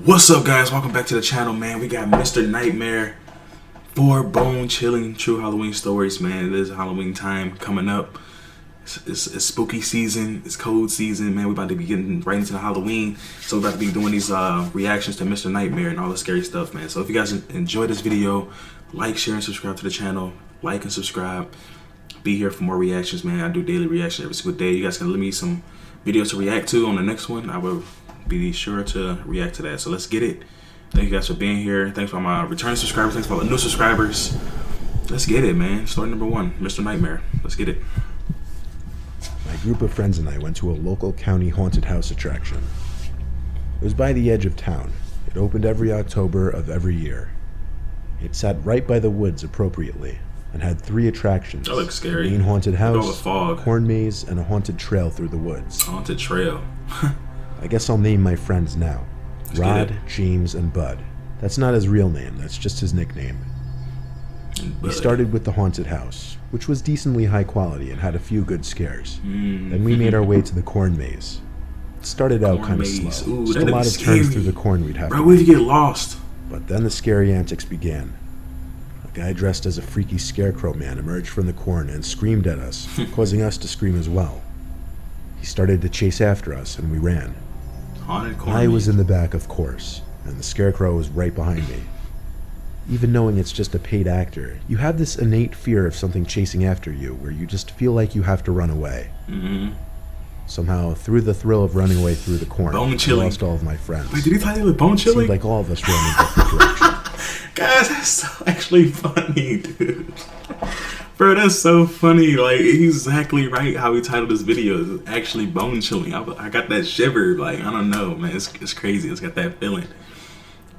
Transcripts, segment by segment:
What's up, guys? Welcome back to the channel, man. We got Mr. Nightmare for Bone Chilling True Halloween Stories, man. It is Halloween time coming up. It's spooky season. It's cold season, man. We're about to be getting right into the Halloween. So we're about to be doing these reactions to Mr. Nightmare and all the scary stuff, man. So if you guys enjoy this video, like, share, and subscribe to the channel. Like and subscribe. Be here for more reactions, man. I do daily reactions every single day. You guys can leave me some videos to react to on the next one. I will be sure to react to that. So let's get it. Thank you guys for being here. Thanks for my returning subscribers. Thanks for all the new subscribers. Let's get it, man. Story number one, Mr. Nightmare. Let's get it. My group of friends and I went to a local county haunted house attraction. It was by the edge of town. It opened every October of every year. It sat right by the woods appropriately and had 3 attractions. That looks scary. A main haunted house, all the fog, a corn maze, and a haunted trail through the woods. Haunted trail. I guess I'll name my friends now. Let's Rod, James, and Bud. That's not his real name, that's just his nickname. We started with the haunted house, which was decently high quality and had a few good scares. Then we made our way to the corn maze. It started out kind of slow. Ooh, just a lot of turns through the corn we'd have Bro, to what if make. you get lost? But then the scary antics began. A guy dressed as a freaky scarecrow man emerged from the corn and screamed at us, causing us to scream as well. He started to chase after us and we ran. Haunted corn I was maze. in the back, of course, and the scarecrow was right behind me. Even knowing it's just a paid actor, you have this innate fear of something chasing after you where you just feel like you have to run away. Somehow, through the thrill of running away through the corn, Bone I chilling. lost all of my friends. Wait, did he title it Bone It seemed Chilling? like all of us ran in different directions. Guys, that's so actually funny, dude. Bro, that's so funny. Like, he's exactly right how he titled this video. It's actually bone chilling. I got that shiver. Like, I don't know, man. It's crazy. It's got that feeling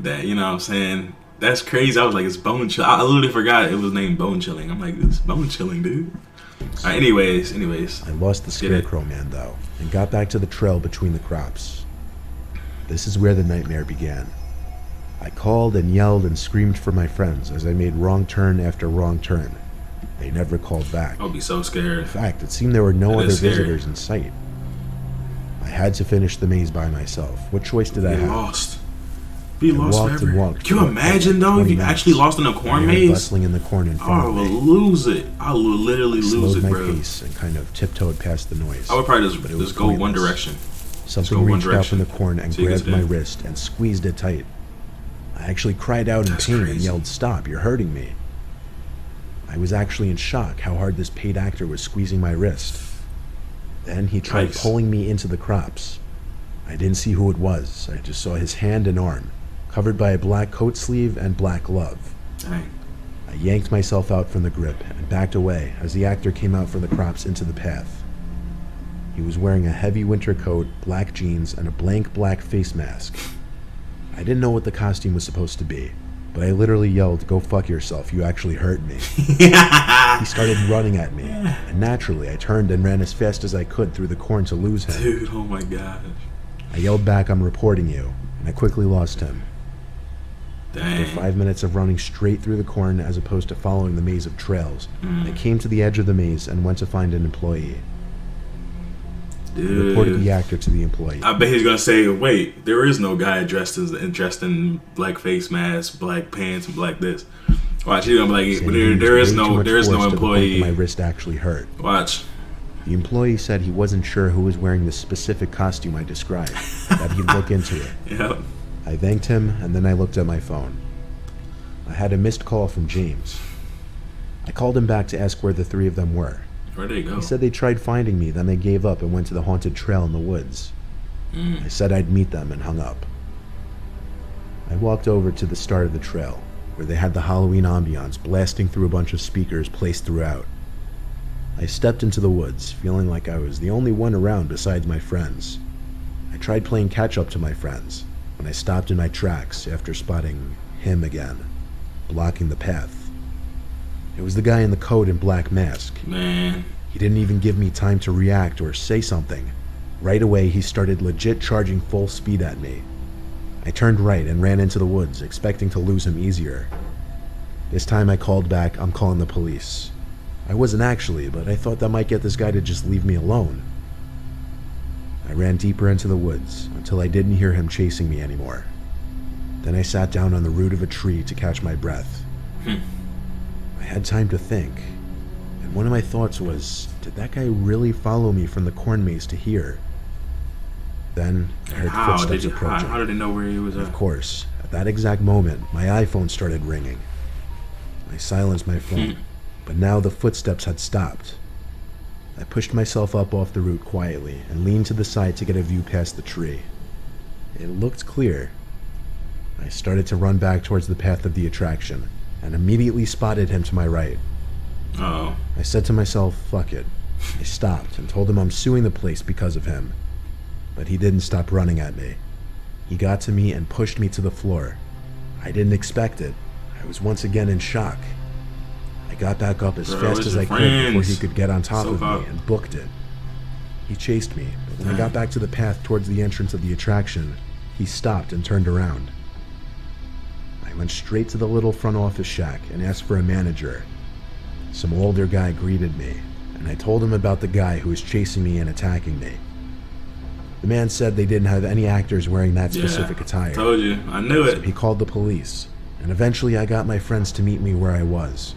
that, you know what I'm saying? That's crazy. I was like, it's bone chilling. I literally forgot it was named Bone Chilling. I'm like, it's bone chilling, dude. All right, anyways. I lost the scarecrow man, though, and got back to the trail between the crops. This is where the nightmare began. I called and yelled and screamed for my friends as I made wrong turn after wrong turn. They never called back. I would be so scared. In fact, it seemed there were no That other is scary. visitors in sight. I had to finish the maze by myself. What choice did I Be have? lost. Be I lost walked forever. and walked Can you for imagine, about though, if 20 you minutes. actually lost in a corn I heard maze? bustling in the corn in front I of would me. lose it. I would literally I lose slowed it, my bro. pace and kind of tiptoed past the noise. I would probably But it was just go one pointless. direction. Something go one reached out from the direction. corn and So you grabbed can my see it. wrist and squeezed it tight. I actually cried out in That's pain and crazy. yelled, "Stop, you're hurting me." I was actually in shock how hard this paid actor was squeezing my wrist. Then he tried Nice. pulling me into the crops. I didn't see who it was. I just saw his hand and arm, covered by a black coat sleeve and black glove. Dang. I yanked myself out from the grip and backed away as the actor came out from the crops into the path. He was wearing a heavy winter coat, black jeans, and a blank black face mask. I didn't know what the costume was supposed to be, but I literally yelled, "Go fuck yourself, you actually hurt me." He started running at me, and naturally I turned and ran as fast as I could through the corn to lose him. Dude, oh my gosh. I yelled back, "I'm reporting you," and I quickly lost him. After Dang. 5 minutes of running straight through the corn as opposed to following the maze of trails, I came to the edge of the maze and went to find an employee. I reported Dude. the actor to the employee. I bet he's gonna say, wait, there is no guy dressed in black face mask, black pants, and black this. Watch, he's gonna be saying like, he used there is way too no much there is no force to the point that employee. My wrist actually hurt. Watch. The employee said he wasn't sure who was wearing the specific costume I described, that he'd look into it. Yep. I thanked him, and then I looked at my phone. I had a missed call from James. I called him back to ask where the 3 of them were. Where'd they go? He said they tried finding me, then they gave up and went to the haunted trail in the woods. I said I'd meet them and hung up. I walked over to the start of the trail, where they had the Halloween ambiance blasting through a bunch of speakers placed throughout. I stepped into the woods, feeling like I was the only one around besides my friends. I tried playing catch-up to my friends, when I stopped in my tracks after spotting him again, blocking the path. It was the guy in the coat and black mask. Man. He didn't even give me time to react or say something. Right away, he started legit charging full speed at me. I turned right and ran into the woods, expecting to lose him easier. This time I called back, "I'm calling the police." I wasn't actually, but I thought that might get this guy to just leave me alone. I ran deeper into the woods until I didn't hear him chasing me anymore. Then I sat down on the root of a tree to catch my breath. I had time to think, and one of my thoughts was, did that guy really follow me from the corn maze to here? Then I heard footsteps approaching. How did they know where he was at? Of course, at that exact moment, my iPhone started ringing. I silenced my phone, but now the footsteps had stopped. I pushed myself up off the root quietly and leaned to the side to get a view past the tree. It looked clear. I started to run back towards the path of the attraction and immediately spotted him to my right. Uh-oh. I said to myself, fuck it. I stopped and told him I'm suing the place because of him. But he didn't stop running at me. He got to me and pushed me to the floor. I didn't expect it. I was once again in shock. I got back up as fast as I could before he could get on top of me and booked it. He chased me, but when I got back to the path towards the entrance of the attraction, he stopped and turned around. I went straight to the little front office shack and asked for a manager. Some older guy greeted me, and I told him about the guy who was chasing me and attacking me. The man said they didn't have any actors wearing that specific attire. Told you. I knew it. So he called the police, and eventually I got my friends to meet me where I was.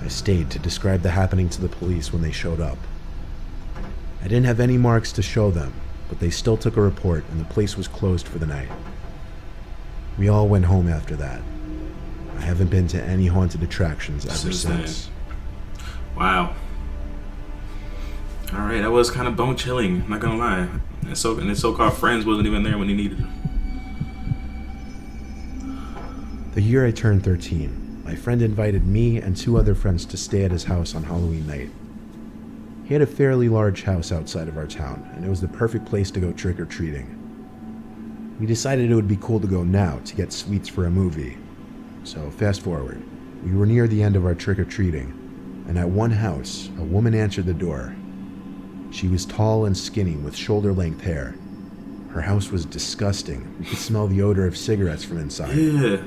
I stayed to describe the happening to the police when they showed up. I didn't have any marks to show them, but they still took a report and the place was closed for the night. We all went home after that. I haven't been to any haunted attractions ever since. Wow. Alright, that was kind of bone chilling, not gonna lie. And his so-called friends wasn't even there when he needed them. The year I turned 13, my friend invited me and 2 other friends to stay at his house on Halloween night. He had a fairly large house outside of our town, and it was the perfect place to go trick-or-treating. We decided it would be cool to go now to get sweets for a movie. So fast forward, we were near the end of our trick-or-treating, and at one house, a woman answered the door. She was tall and skinny with shoulder-length hair. Her house was disgusting. We could smell the odor of cigarettes from inside. Yeah.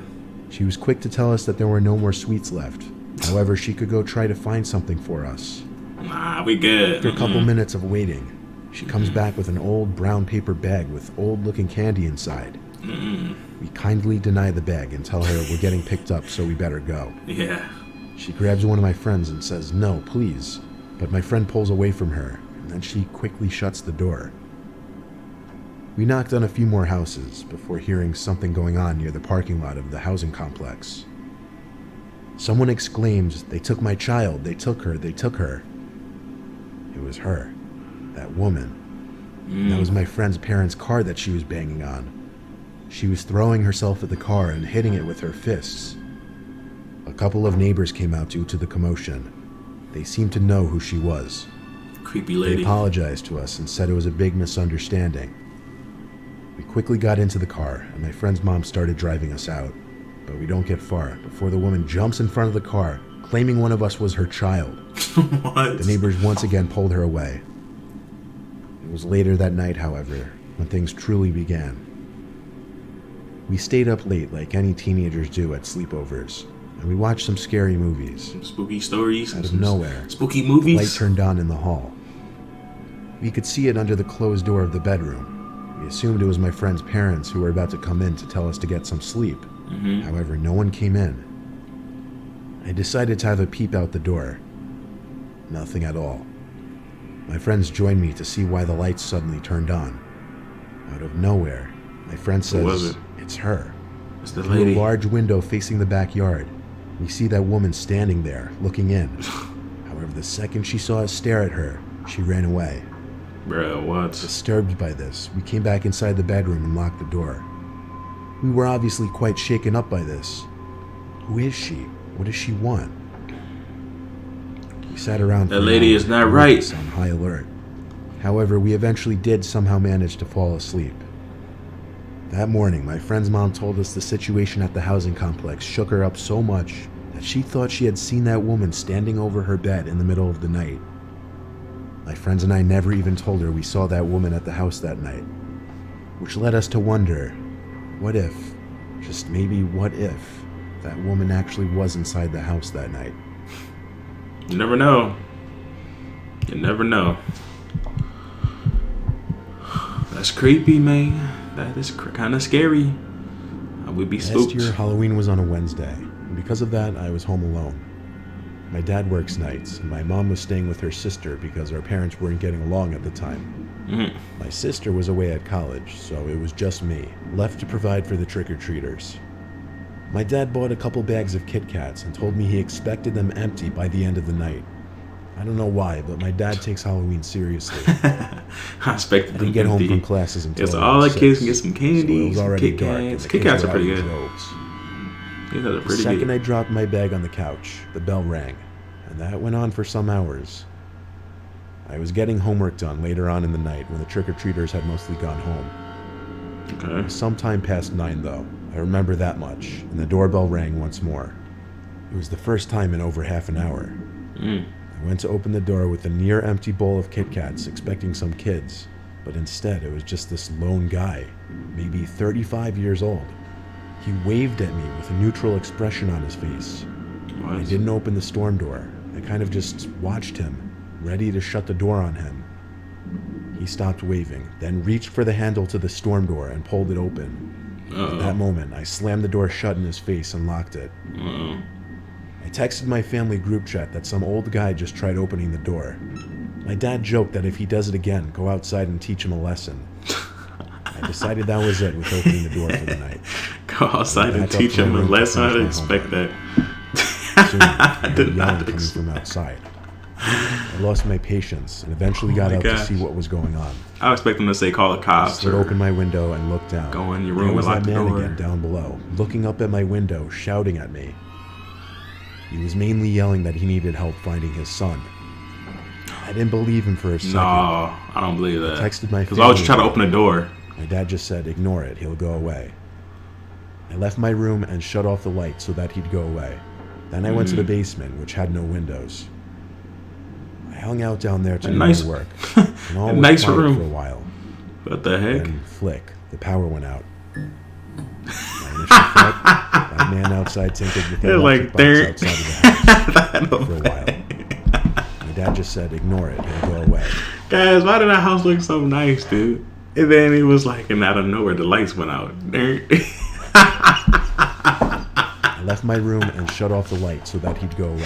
She was quick to tell us that there were no more sweets left. However, she could go try to find something for us. Nah, we good. After a couple minutes of waiting, she comes back with an old brown paper bag with old-looking candy inside. We kindly deny the bag and tell her we're getting picked up, so we better go. Yeah. She grabs one of my friends and says, "No, please." But my friend pulls away from her, and then she quickly shuts the door. We knocked on a few more houses before hearing something going on near the parking lot of the housing complex. Someone exclaimed, "They took my child, they took her, they took her." It was her, that woman. That was my friend's parents' car that she was banging on. She was throwing herself at the car and hitting it with her fists. A couple of neighbors came out due to the commotion. They seemed to know who she was. Creepy lady. They apologized to us and said it was a big misunderstanding. We quickly got into the car, and my friend's mom started driving us out. But we don't get far before the woman jumps in front of the car, claiming one of us was her child. What? The neighbors once again pulled her away. It was later that night, however, when things truly began. We stayed up late like any teenagers do at sleepovers, and we watched some scary movies. Some spooky stories. Out of nowhere, Spooky movies. the light turned on in the hall. We could see it under the closed door of the bedroom. We assumed it was my friend's parents who were about to come in to tell us to get some sleep. However, no one came in. I decided to have a peep out the door. Nothing at all. My friends joined me to see why the lights suddenly turned on. Out of nowhere, my friend Who was says, it? "It's her." It's the Through lady. a large window facing the backyard, we see that woman standing there, looking in. However, the second she saw us stare at her, she ran away. Bruh, what? Disturbed by this, we came back inside the bedroom and locked the door. We were obviously quite shaken up by this. Who is she? What does she want? We sat around for That lady is not right. on high alert. However, we eventually did somehow manage to fall asleep. That morning, my friend's mom told us the situation at the housing complex shook her up so much that she thought she had seen that woman standing over her bed in the middle of the night. My friends and I never even told her we saw that woman at the house that night, which led us to wonder, what if, just maybe what if, that woman actually was inside the house that night? You never know. You never know. That's creepy, man. That is kind of scary. would be Last spooked. year, Halloween was on a Wednesday, and because of that, I was home alone. My dad works nights, and my mom was staying with her sister because our parents weren't getting along at the time. My sister was away at college, so it was just me, left to provide for the trick-or-treaters. My dad bought a couple bags of Kit Kats and told me he expected them empty by the end of the night. I don't know why, but my dad takes Halloween seriously. I expected I them didn't get home empty. from classes until Yes, around all the 6, kids can get some so it candy, was some already Kit dark, and Kats. the Kit kids Kats are were pretty out in good. droves. Kit Kats are The pretty second good. I dropped my bag on the couch, the bell rang, and that went on for some hours. I was getting homework done later on in the night when the trick-or-treaters had mostly gone home. Okay. Sometime past 9, though. I remember that much, and the doorbell rang once more. It was the first time in over half an hour. I went to open the door with a near-empty bowl of Kit Kats, expecting some kids, but instead it was just this lone guy, maybe 35 years old. He waved at me with a neutral expression on his face. What? I didn't open the storm door. I kind of just watched him, ready to shut the door on him. He stopped waving, then reached for the handle to the storm door and pulled it open. At that moment, I slammed the door shut in his face and locked it. I texted my family group chat that some old guy just tried opening the door. My dad joked that if he does it again, go outside and teach him a lesson. I decided that was it with opening the door for the night. Go outside and Back up teach to my him a room to lesson. I finish didn't my expect that. Soon, I heard did not yelling coming expect- from outside. I lost my patience and eventually got my out gosh. to see what was going on. I was expecting them to say call the I cops slid or open my window and looked down. go in your There room and was lock that the man door. again down below, looking up at my window, shouting at me. He was mainly yelling that he needed help finding his son. I didn't believe him for a second. No, I don't believe that. texted my Because why would you try to family. open the door? My dad just said, ignore it, he'll go away. I left my room and shut off the light so that he'd go away. Then I went to the basement, which had no windows. I hung out down there to do nice- my work. And all was nice quiet room. for a while. What the heck? Then, flick, the power went out. My initial thought, that man outside tinkered with the They're electric like, box they're- outside of the house for a while. My dad just said, ignore it, he'll go away. Guys, why did that house look so nice, dude? And then it was like, and out of nowhere, the lights went out. I left my room and shut off the light so that he'd go away.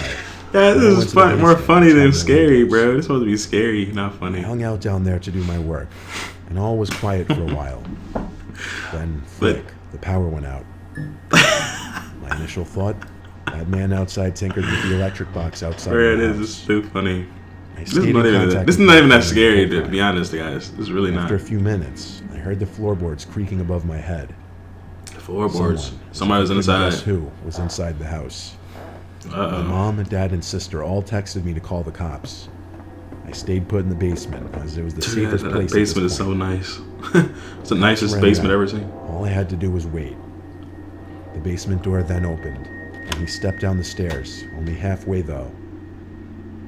Guys, Then I this went is to the fun, more basement, funny which than had no scary, windows. bro. It's supposed to be scary, not I funny. hung out down there to do my work, and all was quiet for a while. Then, flick, the power went out. My initial thought, that man outside tinkered with the electric box outside Where it the is, house. it's too funny. I This stayed is in not even contact this is with not my even that family scary, the whole to be time. honest, guys. It's really not. After a few minutes, I heard the floorboards creaking above my head. Floorboards. Somebody was couldn't inside. guess who was inside the house. My Uh-oh. mom, dad, and sister all texted me to call the cops. I stayed put in the basement because it was the safest That place. basement at is this so point. nice. It's the nicest Rang basement out. I've ever seen. All I had to do was wait. The basement door then opened, and he stepped down the stairs, only halfway though.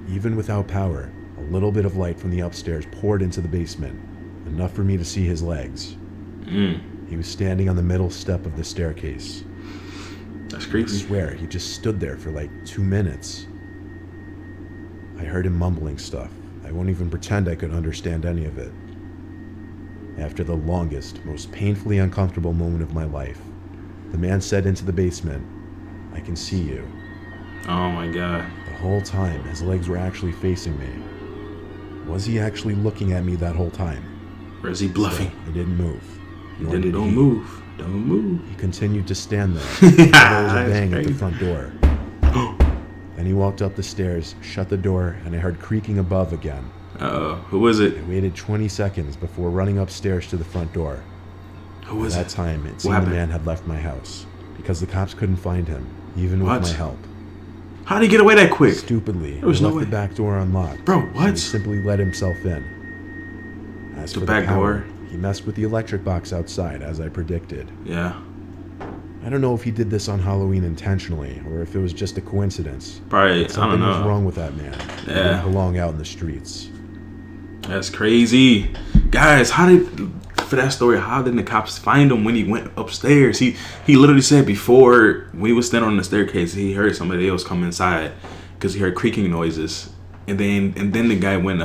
Even without power, a little bit of light from the upstairs poured into the basement, enough for me to see his legs. He was standing on the middle step of the staircase. That's I creepy. swear, he just stood there for like 2 minutes. I heard him mumbling stuff. I won't even pretend I could understand any of it. After the longest, most painfully uncomfortable moment of my life, the man said into the basement, "I can see you." Oh my god. The whole time, his legs were actually facing me. Was he actually looking at me that whole time? Or is he bluffing? I didn't move. Nor did Don't he. move. Don't move. He continued to stand there. There was a That's bang at the crazy. front door. Then he walked up the stairs, shut the door, and I heard creaking above again. Uh-oh. Who was I it? waited 20 seconds before running upstairs to the front door. Who At was that it? time, it seemed the happened? man had left my house because the cops couldn't find him, even with What? my help. How did he get away that quick? Stupidly, he was no left way. the back door unlocked. Bro, So what? he simply let himself in. As The for back the power, door? he messed with the electric box outside, as I predicted. Yeah. I don't know if he did this on Halloween intentionally, or if it was just a coincidence. Probably, I don't Something was know. wrong with that man. He Yeah. didn't belong out in the streets. That's crazy. Guys, for that story, how did the cops find him when he went upstairs? He literally said before, when he was standing on the staircase, he heard somebody else come inside because he heard creaking noises. And then the guy went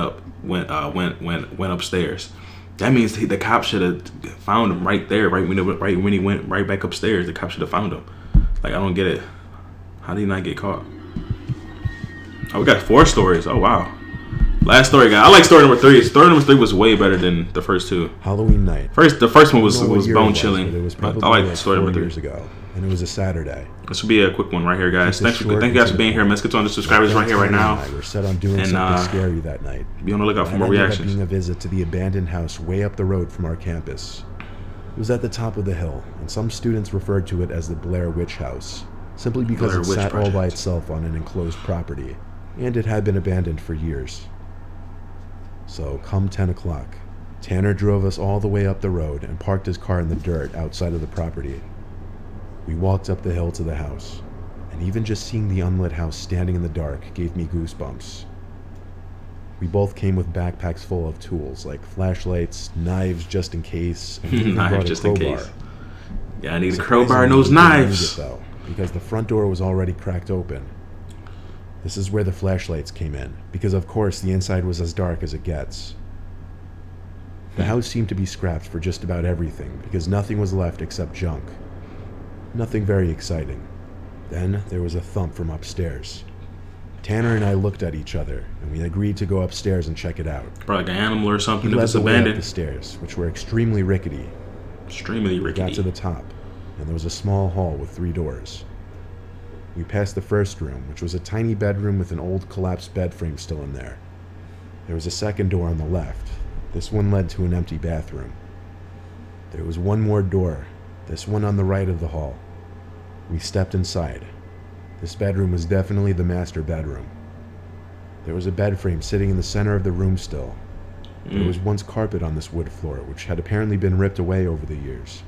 upstairs. That means the cop should have found him right there, right when he went right back upstairs. The cop should have found him. Like, I don't get it. How did he not get caught? Oh, we got 4 stories. Oh, wow. Last story, guys. I like story number 3. Story number 3 was way better than the first 2. Halloween night. The first one was bone It chilling. was But probably I like like story 4 number 3. years ago, and it was a Saturday. This will be a quick one right here, guys. Keep it Thank short you guys for and being to the here. Let's get to the subscribers right here, right now. We're set on doing And, something scary that night. Be on the lookout for That more ended up reactions. being a visit to the abandoned house way up the road from our campus. It was at the top of the hill, and some students referred to it as the Blair Witch House, simply because Blair it Witch sat all by Project. itself on an enclosed property, and it had been abandoned for years. So, come 10 o'clock, Tanner drove us all the way up the road and parked his car in the dirt outside of the property. We walked up the hill to the house, and even just seeing the unlit house standing in the dark gave me goosebumps. We both came with backpacks full of tools like flashlights, knives just in case, and even Knives brought a just in crowbar. case. Yeah, I need a crowbar and Surprisingly, those we didn't need knives. it, though, because the front door was already cracked open. This is where the flashlights came in, because of course the inside was as dark as it gets. The house seemed to be scrapped for just about everything, because nothing was left except junk. Nothing very exciting. Then there was a thump from upstairs. Tanner and I looked at each other, and we agreed to go upstairs and check it out. Probably like an animal or He something if led it's the way up abandoned. the stairs, which were extremely rickety. Extremely We got rickety. to the top, and there was a small hall with 3 doors. We passed the first room, which was a tiny bedroom with an old collapsed bed frame still in there. There was a second door on the left. This one led to an empty bathroom. There was one more door, this one on the right of the hall. We stepped inside. This bedroom was definitely the master bedroom. There was a bed frame sitting in the center of the room still. There was once carpet on this wood floor, which had apparently been ripped away over the years.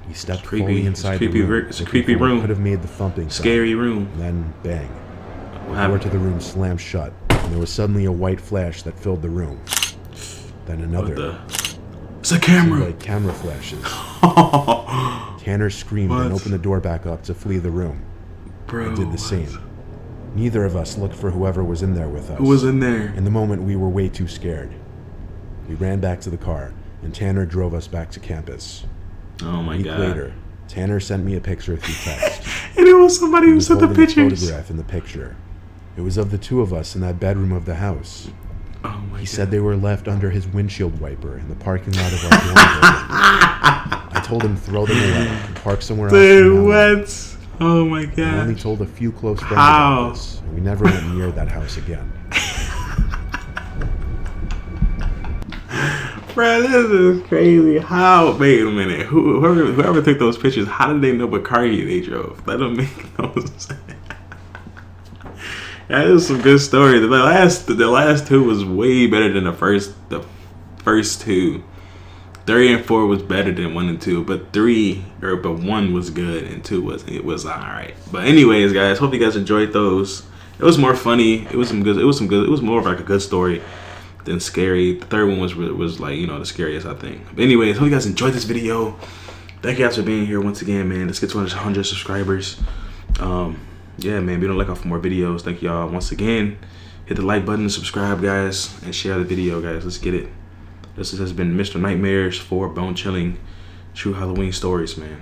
We stepped creepy. fully It's inside creepy. the room. It's a looking creepy for what room. could have made the thumping sound. Scary room. And then, bang. What The door happened? to the room slammed shut, and there was suddenly a white flash that filled the room. Then another. It's a camera. Like camera flashes. Tanner screamed and What? opened the door back up to flee the room. Bro, I did the same. Neither of us looked for whoever was in there with us. Who was in there? In the moment, we were way too scared. We ran back to the car, and Tanner drove us back to campus. Oh my A week god. later, Tanner sent me a picture through text. And it was somebody He who was sent the holding a pictures. photograph in the picture. It was of the 2 of us in that bedroom of the house. Oh my He god. said they were left under his windshield wiper in the parking lot of our dorm building. I told him throw them away and park somewhere else. from Dude, now on. what? Oh my I only god. told a few close friends How? about this, and we never went near that house again. Bro, this is crazy. How? Wait a minute. Whoever took those pictures, how did they know what car they drove? That don't make no sense. That is some good story. The last 2 was way better than the first 2. 3 and 4 was better than 1 and 2, but 1 was good and 2 was alright. But anyways, guys, hope you guys enjoyed those. It was more funny. It was more of like a good story than scary. The third one was like, the scariest, I think. But anyways, hope you guys enjoyed this video. Thank you guys for being here once again, man. Let's get to 100 subscribers. Yeah, man, be on the lookout for more videos. Thank y'all once again. Hit the like button, subscribe, guys, and share the video, guys. Let's get it. This has been Mr. Nightmares for Bone Chilling True Halloween Stories, man.